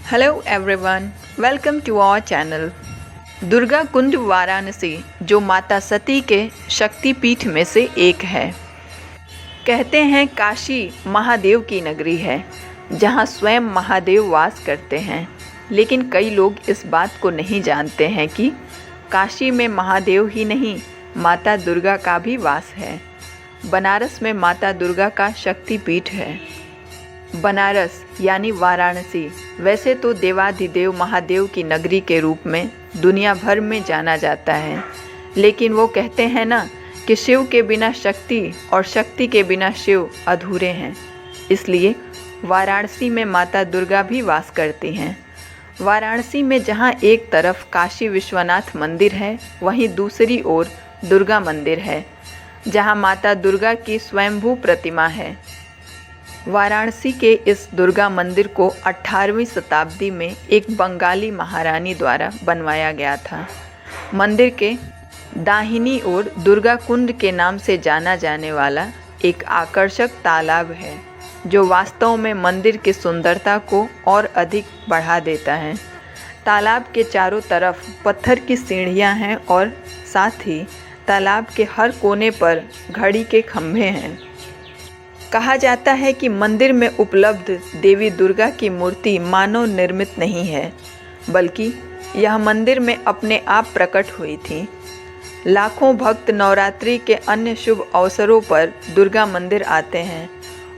Hello everyone, welcome to our channel. Durga Kund Varanasi जो माता सती के शक्तिपीठ में से एक है। कहते हैं काशी महादेव की नगरी है जहां स्वयं महादेव वास करते हैं, लेकिन कई लोग इस बात को नहीं जानते हैं कि काशी में महादेव ही नहीं माता दुर्गा का भी वास है। बनारस में माता दुर्गा का शक्तिपीठ है। बनारस यानी वाराणसी वैसे तो देवाधिदेव महादेव की नगरी के रूप में दुनिया भर में जाना जाता है, लेकिन वो कहते हैं ना कि शिव के बिना शक्ति और शक्ति के बिना शिव अधूरे हैं। इसलिए वाराणसी में माता दुर्गा भी वास करती हैं। वाराणसी में जहाँ एक तरफ काशी विश्वनाथ मंदिर है, वहीं दूसरी ओर दुर्गा मंदिर है जहाँ माता दुर्गा की स्वयंभू प्रतिमा है। वाराणसी के इस दुर्गा मंदिर को 18वीं शताब्दी में एक बंगाली महारानी द्वारा बनवाया गया था। मंदिर के दाहिनी ओर दुर्गा कुंड के नाम से जाना जाने वाला एक आकर्षक तालाब है, जो वास्तव में मंदिर की सुंदरता को और अधिक बढ़ा देता है। तालाब के चारों तरफ पत्थर की सीढ़ियां हैं और साथ ही तालाब के हर कोने पर घड़ी के खंभे हैं। कहा जाता है कि मंदिर में उपलब्ध देवी दुर्गा की मूर्ति मानव निर्मित नहीं है, बल्कि यह मंदिर में अपने आप प्रकट हुई थी। लाखों भक्त नवरात्रि के अन्य शुभ अवसरों पर दुर्गा मंदिर आते हैं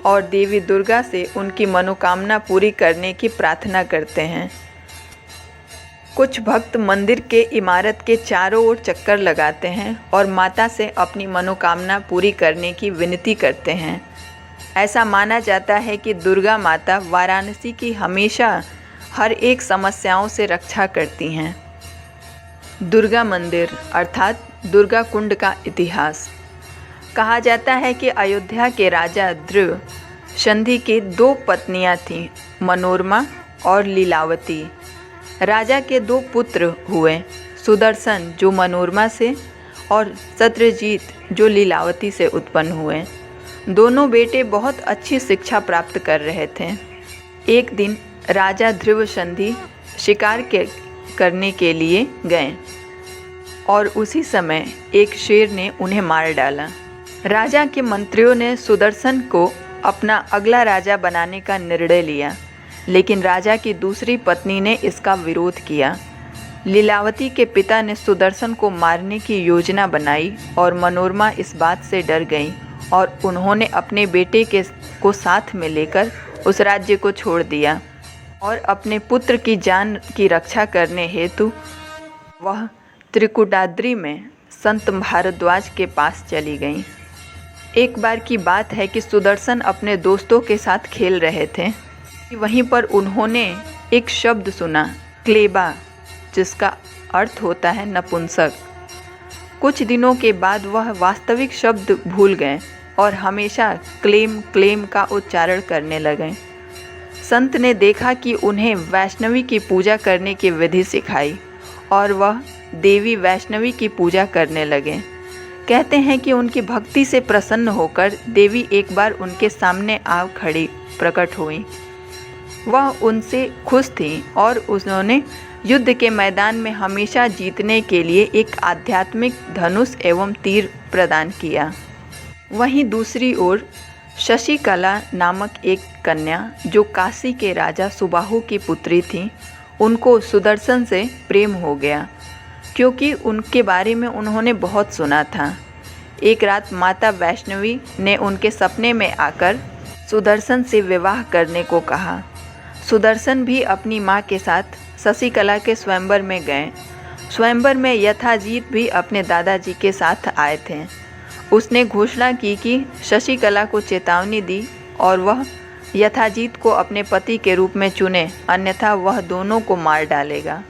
और देवी दुर्गा से उनकी मनोकामना पूरी करने की प्रार्थना करते हैं। कुछ भक्त मंदिर के इमारत के चारों ओर चक्कर लगाते हैं और माता से अपनी मनोकामना पूरी करने की विनती करते हैं। ऐसा माना जाता है कि दुर्गा माता वाराणसी की हमेशा हर एक समस्याओं से रक्षा करती हैं। दुर्गा मंदिर अर्थात दुर्गा कुंड का इतिहास। कहा जाता है कि अयोध्या के राजा ध्रुव संधि की 2 पत्नियां थीं, मनोरमा और लीलावती। राजा के 2 पुत्र हुए, सुदर्शन जो मनोरमा से और शत्रुजीत जो लीलावती से उत्पन्न हुए। दोनों बेटे बहुत अच्छी शिक्षा प्राप्त कर रहे थे। एक दिन राजा ध्रुव संधि शिकार करने के लिए गए और उसी समय एक शेर ने उन्हें मार डाला। राजा के मंत्रियों ने सुदर्शन को अपना अगला राजा बनाने का निर्णय लिया, लेकिन राजा की दूसरी पत्नी ने इसका विरोध किया। लीलावती के पिता ने सुदर्शन को मारने की योजना बनाई और मनोरमा इस बात से डर गई और उन्होंने अपने बेटे को साथ में लेकर उस राज्य को छोड़ दिया और अपने पुत्र की जान की रक्षा करने हेतु वह त्रिकुटाद्रि में संत भारद्वाज के पास चली गईं। एक बार की बात है कि सुदर्शन अपने दोस्तों के साथ खेल रहे थे। वहीं पर उन्होंने एक शब्द सुना, क्लेबा, जिसका अर्थ होता है नपुंसक। कुछ दिनों के बाद वह वास्तविक शब्द भूल गए और हमेशा क्लेम का उच्चारण करने लगे। संत ने देखा कि उन्हें वैष्णवी की पूजा करने की विधि सिखाई और वह देवी वैष्णवी की पूजा करने लगे। कहते हैं कि उनकी भक्ति से प्रसन्न होकर देवी एक बार उनके सामने आ खड़ी प्रकट हुई। वह उनसे खुश थी और उन्होंने युद्ध के मैदान में हमेशा जीतने के लिए एक आध्यात्मिक धनुष एवं तीर प्रदान किया। वहीं दूसरी ओर शशिकला नामक एक कन्या जो काशी के राजा सुबाहु की पुत्री थी, उनको सुदर्शन से प्रेम हो गया क्योंकि उनके बारे में उन्होंने बहुत सुना था। एक रात माता वैष्णवी ने उनके सपने में आकर सुदर्शन से विवाह करने को कहा। सुदर्शन भी अपनी माँ के साथ शशिकला के स्वयंवर में गए। स्वयंवर में यथाजीत भी अपने दादाजी के साथ आए थे। उसने घोषणा की कि शशिकला को चेतावनी दी और वह यथाजीत को अपने पति के रूप में चुने, अन्यथा वह दोनों को मार डालेगा।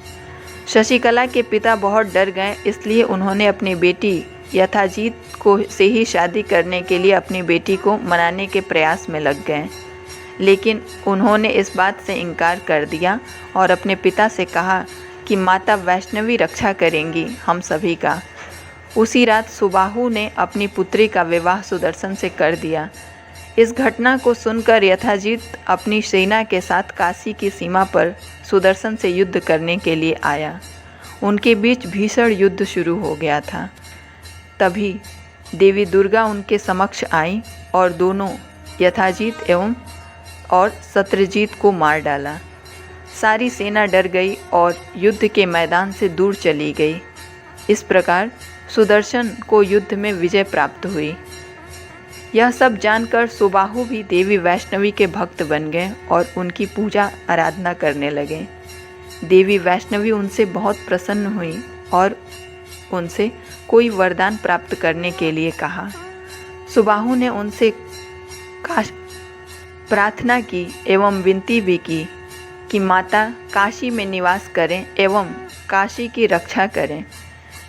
शशिकला के पिता बहुत डर गए, इसलिए उन्होंने अपनी बेटी यथाजीत से ही शादी करने के लिए अपनी बेटी को मनाने के प्रयास में लग गए, लेकिन उन्होंने इस बात से इनकार कर दिया और अपने पिता से कहा कि माता वैष्णवी रक्षा करेंगी हम सभी का। उसी रात सुबाहु ने अपनी पुत्री का विवाह सुदर्शन से कर दिया। इस घटना को सुनकर यथाजीत अपनी सेना के साथ काशी की सीमा पर सुदर्शन से युद्ध करने के लिए आया। उनके बीच भीषण युद्ध शुरू हो गया था। तभी देवी दुर्गा उनके समक्ष आईं और दोनों यथाजीत और शत्रुजीत को मार डाला। सारी सेना डर गई और युद्ध के मैदान से दूर चली गई। इस प्रकार सुदर्शन को युद्ध में विजय प्राप्त हुई। यह सब जानकर सुबाहु भी देवी वैष्णवी के भक्त बन गए और उनकी पूजा आराधना करने लगे। देवी वैष्णवी उनसे बहुत प्रसन्न हुई और उनसे कोई वरदान प्राप्त करने के लिए कहा। सुबाहु ने उनसे प्रार्थना की एवं विनती भी की कि माता काशी में निवास करें एवं काशी की रक्षा करें।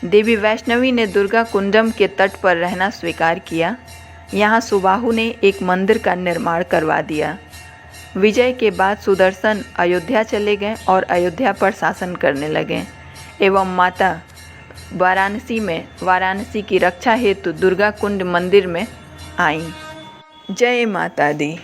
देवी वैष्णवी ने दुर्गा कुंडम के तट पर रहना स्वीकार किया। यहाँ सुबाहु ने एक मंदिर का निर्माण करवा दिया। विजय के बाद सुदर्शन अयोध्या चले गए और अयोध्या पर शासन करने लगे एवं माता वाराणसी की रक्षा हेतु दुर्गा कुंड मंदिर में आईं। जय माता दी।